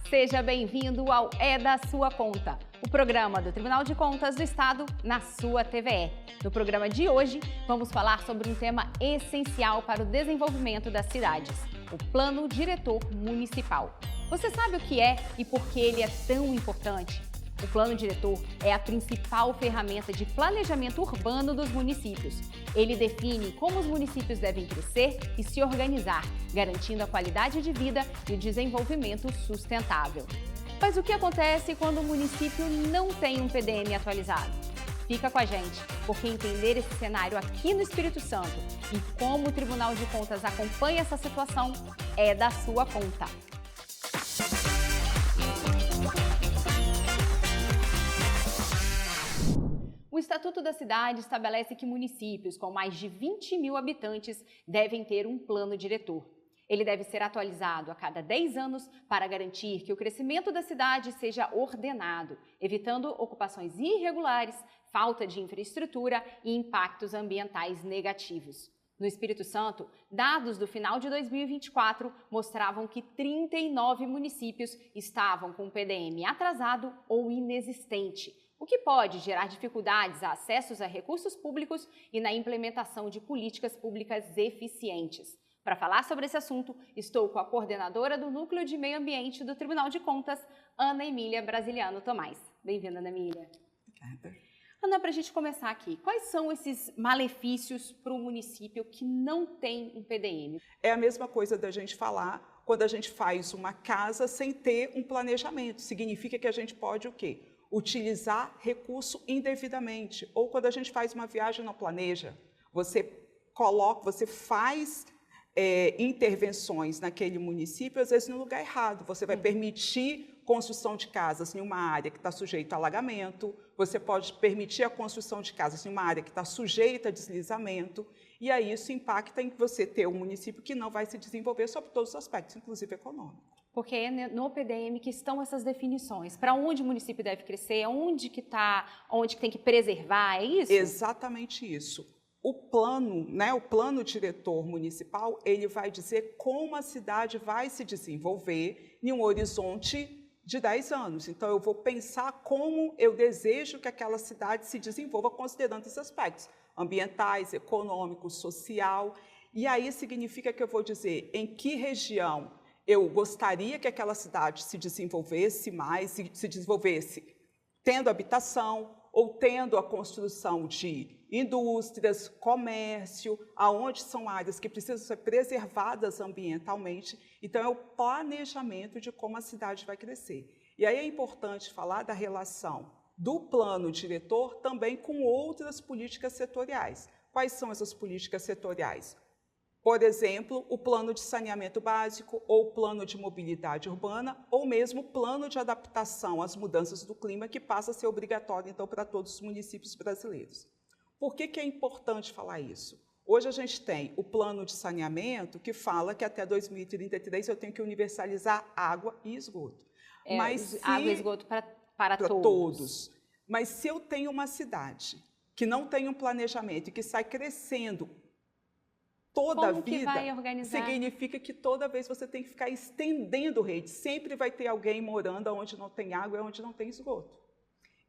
Seja bem-vindo ao É da Sua Conta, o programa do Tribunal de Contas do Estado na sua TVE. No programa de hoje, vamos falar sobre um tema essencial para o desenvolvimento das cidades, o Plano Diretor Municipal. Você sabe o que é e por que ele é tão importante? O Plano Diretor é a principal ferramenta de planejamento urbano dos municípios. Ele define como os municípios devem crescer e se organizar, garantindo a qualidade de vida e o desenvolvimento sustentável. Mas o que acontece quando o município não tem um PDM atualizado? Fica com a gente, porque entender esse cenário aqui no Espírito Santo e como o Tribunal de Contas acompanha essa situação é da sua conta. O Estatuto da Cidade estabelece que municípios com mais de 20 mil habitantes devem ter um plano diretor. Ele deve ser atualizado a cada 10 anos para garantir que o crescimento da cidade seja ordenado, evitando ocupações irregulares, falta de infraestrutura e impactos ambientais negativos. No Espírito Santo, dados do final de 2024 mostravam que 39 municípios estavam com o PDM atrasado ou inexistente, o que pode gerar dificuldades a acessos a recursos públicos e na implementação de políticas públicas eficientes. Para falar sobre esse assunto, estou com a coordenadora do Núcleo de Meio Ambiente do Tribunal de Contas, Ana Emília Brasiliano Tomás. Bem-vinda, Ana Emília. Obrigada. Ana, para a gente começar aqui, quais são esses malefícios para o município que não tem um PDM? É a mesma coisa da gente falar quando a gente faz uma casa sem ter um planejamento. Significa que a gente pode o quê? Utilizar recurso indevidamente. Ou quando a gente faz uma viagem não planeja, você faz intervenções naquele município, às vezes no lugar errado. Você vai permitir construção de casas em uma área que está sujeita a alagamento, você pode permitir a construção de casas em uma área que está sujeita a deslizamento, e aí isso impacta em você ter um município que não vai se desenvolver sobre todos os aspectos, inclusive econômico. Porque é no PDM que estão essas definições. Para onde o município deve crescer, onde que tem que preservar, é isso? Exatamente isso. O plano diretor municipal, ele vai dizer como a cidade vai se desenvolver em um horizonte de 10 anos. Então, eu vou pensar como eu desejo que aquela cidade se desenvolva considerando esses aspectos ambientais, econômicos, social. E aí significa que eu vou dizer em que região eu gostaria que aquela cidade se desenvolvesse mais, se desenvolvesse tendo habitação ou tendo a construção de indústrias, comércio, aonde são áreas que precisam ser preservadas ambientalmente. Então, é o planejamento de como a cidade vai crescer. E aí é importante falar da relação do plano diretor também com outras políticas setoriais. Quais são essas políticas setoriais? Por exemplo, o plano de saneamento básico, ou plano de mobilidade urbana, ou mesmo o plano de adaptação às mudanças do clima, que passa a ser obrigatório, então, para todos os municípios brasileiros. Por que é importante falar isso? Hoje a gente tem o plano de saneamento, que fala que até 2033 eu tenho que universalizar água e esgoto. Água e esgoto para todos. Mas se eu tenho uma cidade que não tem um planejamento e que sai crescendo toda a vida, significa que toda vez você tem que ficar estendendo rede. Sempre vai ter alguém morando onde não tem água e onde não tem esgoto.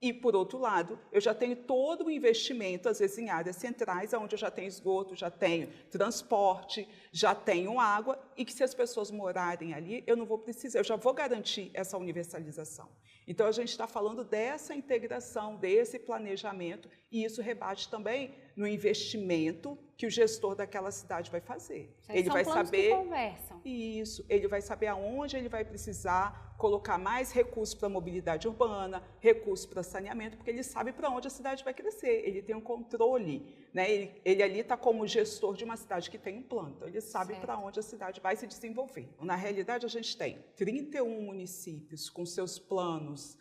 E, por outro lado, eu já tenho todo o investimento, às vezes em áreas centrais, onde eu já tenho esgoto, já tenho transporte, já tenho água, e que se as pessoas morarem ali, eu não vou precisar, eu já vou garantir essa universalização. Então, a gente está falando dessa integração, desse planejamento, e isso rebate também no investimento que o gestor daquela cidade vai fazer. Ele vai saber que conversam. Isso, ele vai saber aonde ele vai precisar colocar mais recursos para a mobilidade urbana, recursos para saneamento, porque ele sabe para onde a cidade vai crescer, ele tem um controle, né? Ele ali está como gestor de uma cidade que tem um plano, então ele sabe para onde a cidade vai se desenvolver. Na realidade, a gente tem 31 municípios com seus planos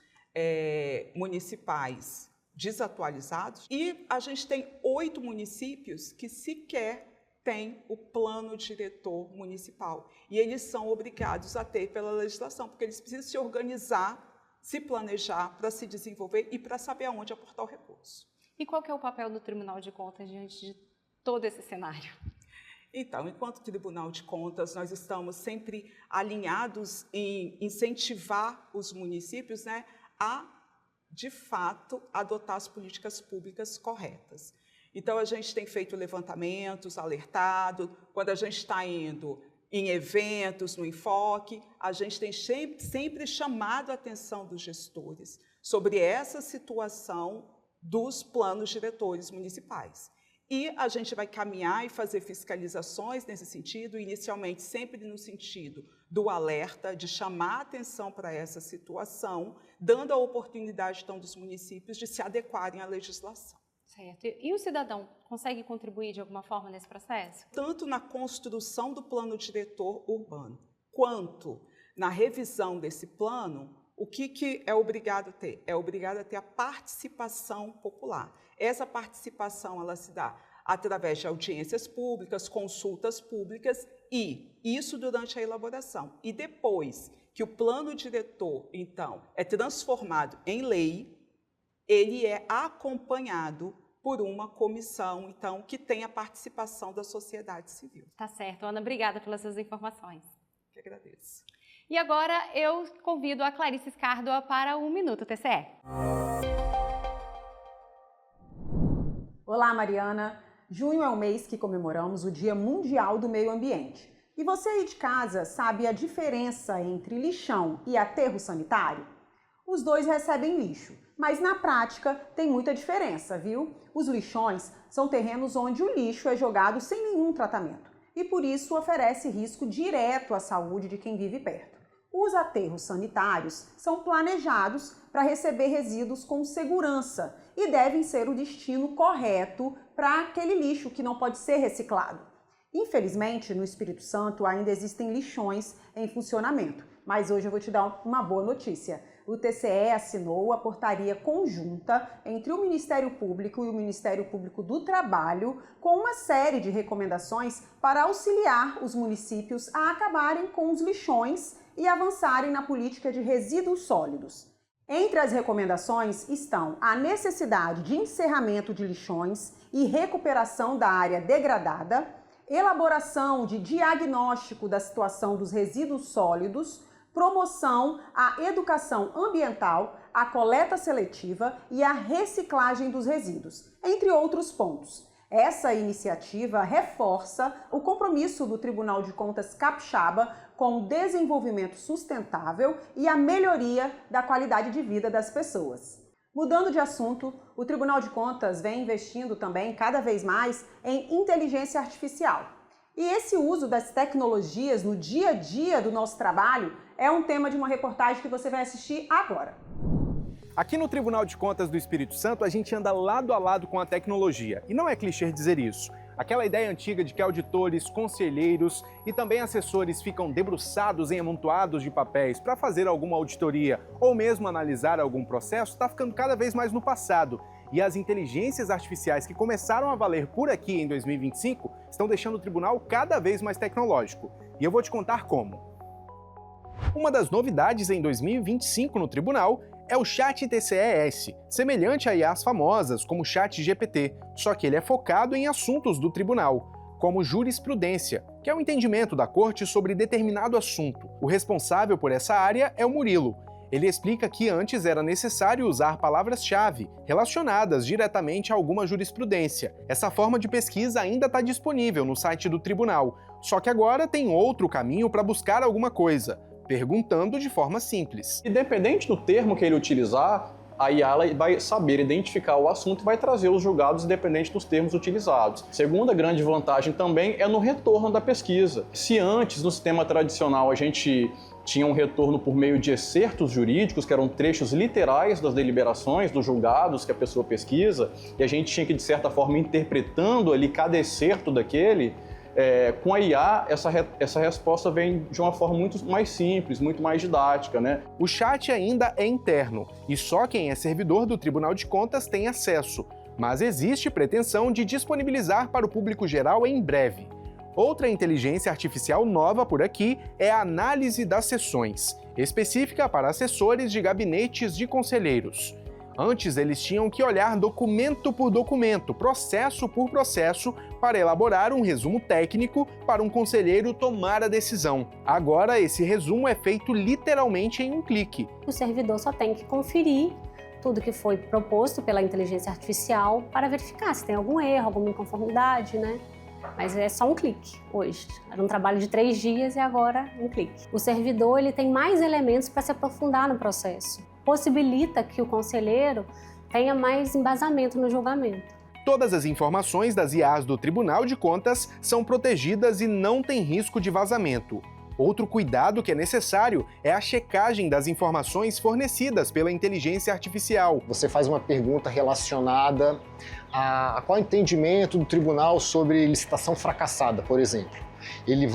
municipais desatualizados e a gente tem 8 municípios que sequer têm o plano diretor municipal. E eles são obrigados a ter pela legislação, porque eles precisam se organizar, se planejar para se desenvolver e para saber aonde aportar o recurso. E qual que é o papel do Tribunal de Contas diante de todo esse cenário? Então, enquanto Tribunal de Contas, nós estamos sempre alinhados em incentivar os municípios, né, a, de fato, adotar as políticas públicas corretas. Então, a gente tem feito levantamentos, alertado, quando a gente está indo em eventos, no enfoque, a gente tem sempre chamado a atenção dos gestores sobre essa situação dos planos diretores municipais. E a gente vai caminhar e fazer fiscalizações nesse sentido, inicialmente sempre no sentido do alerta, de chamar a atenção para essa situação, dando a oportunidade, então, dos municípios de se adequarem à legislação. Certo. E o cidadão consegue contribuir de alguma forma nesse processo? Tanto na construção do plano diretor urbano, quanto na revisão desse plano, o que é obrigado a ter? É obrigado a ter a participação popular. Essa participação ela se dá através de audiências públicas, consultas públicas e isso durante a elaboração. E depois que o plano diretor, então, é transformado em lei, ele é acompanhado por uma comissão, então, que tem a participação da sociedade civil. Tá certo. Ana, obrigada pelas suas informações. Eu que agradeço. E agora eu convido a Clarice Scardua para o Minuto TCE. Olá, Mariana. Junho é o mês que comemoramos o Dia Mundial do Meio Ambiente. E você aí de casa sabe a diferença entre lixão e aterro sanitário? Os dois recebem lixo, mas na prática tem muita diferença, viu? Os lixões são terrenos onde o lixo é jogado sem nenhum tratamento e por isso oferece risco direto à saúde de quem vive perto. Os aterros sanitários são planejados para receber resíduos com segurança e devem ser o destino correto para aquele lixo que não pode ser reciclado. Infelizmente, no Espírito Santo ainda existem lixões em funcionamento, mas hoje eu vou te dar uma boa notícia. O TCE assinou a portaria conjunta entre o Ministério Público e o Ministério Público do Trabalho com uma série de recomendações para auxiliar os municípios a acabarem com os lixões e avançarem na política de resíduos sólidos. Entre as recomendações estão a necessidade de encerramento de lixões e recuperação da área degradada, elaboração de diagnóstico da situação dos resíduos sólidos, promoção à educação ambiental, à coleta seletiva e à reciclagem dos resíduos, entre outros pontos. Essa iniciativa reforça o compromisso do Tribunal de Contas Capixaba com o desenvolvimento sustentável e a melhoria da qualidade de vida das pessoas. Mudando de assunto, o Tribunal de Contas vem investindo também cada vez mais em inteligência artificial. E esse uso das tecnologias no dia a dia do nosso trabalho é um tema de uma reportagem que você vai assistir agora. Aqui no Tribunal de Contas do Espírito Santo, a gente anda lado a lado com a tecnologia. E não é clichê dizer isso. Aquela ideia antiga de que auditores, conselheiros e também assessores ficam debruçados em amontoados de papéis para fazer alguma auditoria ou mesmo analisar algum processo está ficando cada vez mais no passado. E as inteligências artificiais que começaram a valer por aqui em 2025 estão deixando o tribunal cada vez mais tecnológico. E eu vou te contar como. Uma das novidades em 2025 no tribunal é o Chat TCE-S, semelhante a IAs famosas como o Chat GPT, só que ele é focado em assuntos do tribunal, como jurisprudência, que é o entendimento da corte sobre determinado assunto. O responsável por essa área é o Murilo. Ele explica que antes era necessário usar palavras-chave relacionadas diretamente a alguma jurisprudência. Essa forma de pesquisa ainda está disponível no site do tribunal, só que agora tem outro caminho para buscar alguma coisa, perguntando de forma simples. Independente do termo que ele utilizar, a IA vai saber identificar o assunto e vai trazer os julgados independente dos termos utilizados. Segunda grande vantagem também é no retorno da pesquisa. Se antes, no sistema tradicional, a gente tinha um retorno por meio de excertos jurídicos, que eram trechos literais das deliberações, dos julgados que a pessoa pesquisa, e a gente tinha que, de certa forma, interpretando ali cada excerto daquele, com a IA, essa resposta vem de uma forma muito mais simples, muito mais didática, né? O chat ainda é interno e só quem é servidor do Tribunal de Contas tem acesso, mas existe pretensão de disponibilizar para o público geral em breve. Outra inteligência artificial nova por aqui é a análise das sessões, específica para assessores de gabinetes de conselheiros. Antes, eles tinham que olhar documento por documento, processo por processo, para elaborar um resumo técnico para um conselheiro tomar a decisão. Agora, esse resumo é feito literalmente em um clique. O servidor só tem que conferir tudo que foi proposto pela inteligência artificial para verificar se tem algum erro, alguma inconformidade, né? Mas é só um clique hoje. Era um trabalho de 3 dias e agora um clique. O servidor ele tem mais elementos para se aprofundar no processo. Possibilita que o conselheiro tenha mais embasamento no julgamento. Todas as informações das IAs do Tribunal de Contas são protegidas e não tem risco de vazamento. Outro cuidado que é necessário é a checagem das informações fornecidas pela inteligência artificial. Você faz uma pergunta relacionada a qual entendimento do tribunal sobre licitação fracassada, por exemplo.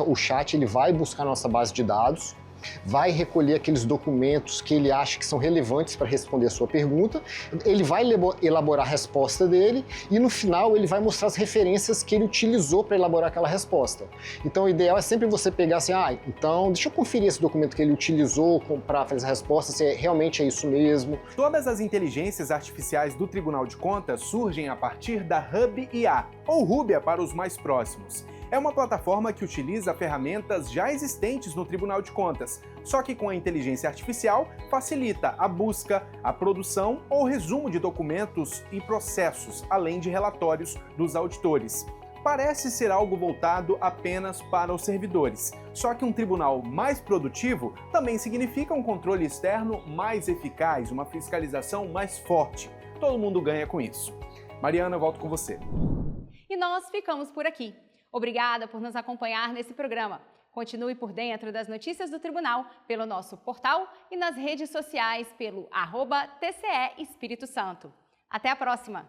O chat vai buscar nossa base de dados, vai recolher aqueles documentos que ele acha que são relevantes para responder a sua pergunta, ele vai elaborar a resposta dele e no final ele vai mostrar as referências que ele utilizou para elaborar aquela resposta. Então o ideal é sempre você pegar assim, então deixa eu conferir esse documento que ele utilizou para fazer a resposta, se realmente é isso mesmo. Todas as inteligências artificiais do Tribunal de Contas surgem a partir da Hub IA, ou Rubia para os mais próximos. É uma plataforma que utiliza ferramentas já existentes no Tribunal de Contas, só que com a inteligência artificial facilita a busca, a produção ou resumo de documentos e processos, além de relatórios dos auditores. Parece ser algo voltado apenas para os servidores, só que um tribunal mais produtivo também significa um controle externo mais eficaz, uma fiscalização mais forte. Todo mundo ganha com isso. Mariana, eu volto com você. E nós ficamos por aqui. Obrigada por nos acompanhar nesse programa. Continue por dentro das notícias do Tribunal pelo nosso portal e nas redes sociais pelo @TCE Espírito Santo. Até a próxima!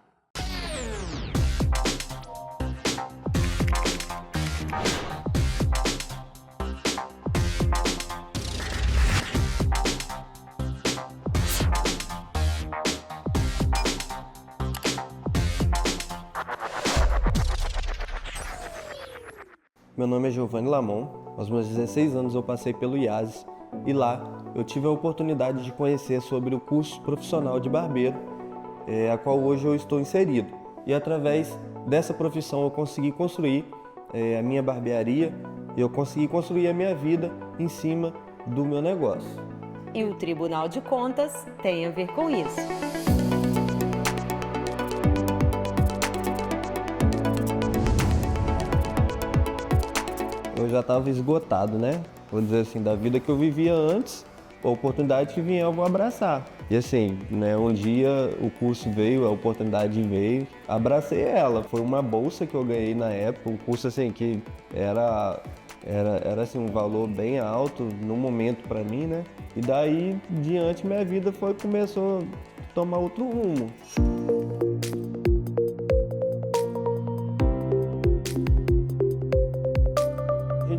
Meu nome é Giovanni Lamon, aos meus 16 anos eu passei pelo IASES e lá eu tive a oportunidade de conhecer sobre o curso profissional de barbeiro, a qual hoje eu estou inserido. E através dessa profissão eu consegui construir a minha barbearia e eu consegui construir a minha vida em cima do meu negócio. E o Tribunal de Contas tem a ver com isso. Eu já estava esgotado, né? Vou dizer assim, da vida que eu vivia antes, a oportunidade que vinha eu vou abraçar. E assim, né, um dia o curso veio, a oportunidade veio, abracei ela. Foi uma bolsa que eu ganhei na época, um curso assim que era assim, um valor bem alto no momento para mim, né? E daí diante minha vida começou a tomar outro rumo.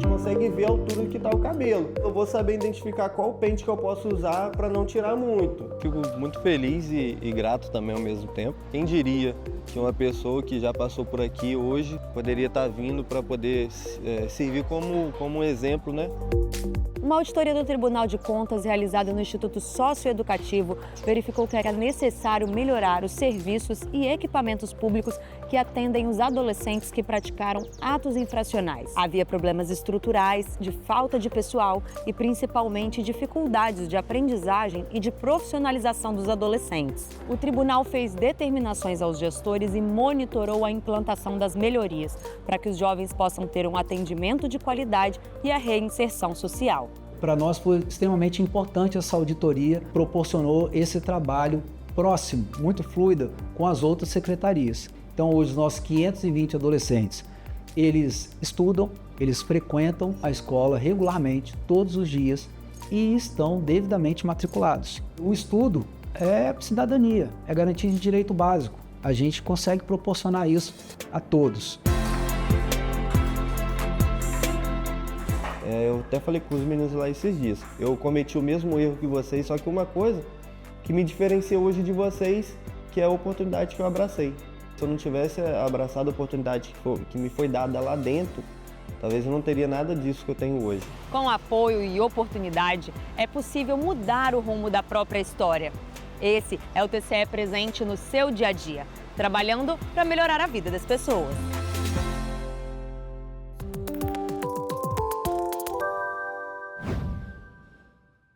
Consegue ver a altura que está o cabelo. Eu vou saber identificar qual pente que eu posso usar para não tirar muito. Fico muito feliz e grato também ao mesmo tempo. Quem diria que uma pessoa que já passou por aqui hoje poderia estar vindo para poder servir como um exemplo, né? Uma auditoria do Tribunal de Contas realizada no Instituto Socioeducativo verificou que era necessário melhorar os serviços e equipamentos públicos que atendem os adolescentes que praticaram atos infracionais. Havia problemas estruturais, de falta de pessoal e principalmente dificuldades de aprendizagem e de profissionalização dos adolescentes. O tribunal fez determinações aos gestores e monitorou a implantação das melhorias para que os jovens possam ter um atendimento de qualidade e a reinserção social. Para nós foi extremamente importante essa auditoria, proporcionou esse trabalho próximo, muito fluido, com as outras secretarias. Então hoje os nossos 520 adolescentes, eles estudam, eles frequentam a escola regularmente, todos os dias, e estão devidamente matriculados. O estudo é cidadania, é garantia de direito básico. A gente consegue proporcionar isso a todos. Eu até falei com os meninos lá esses dias. Eu cometi o mesmo erro que vocês, só que uma coisa que me diferencia hoje de vocês, que é a oportunidade que eu abracei. Se eu não tivesse abraçado a oportunidade que me foi dada lá dentro, talvez eu não teria nada disso que eu tenho hoje. Com apoio e oportunidade, é possível mudar o rumo da própria história. Esse é o TCE presente no seu dia a dia, trabalhando para melhorar a vida das pessoas.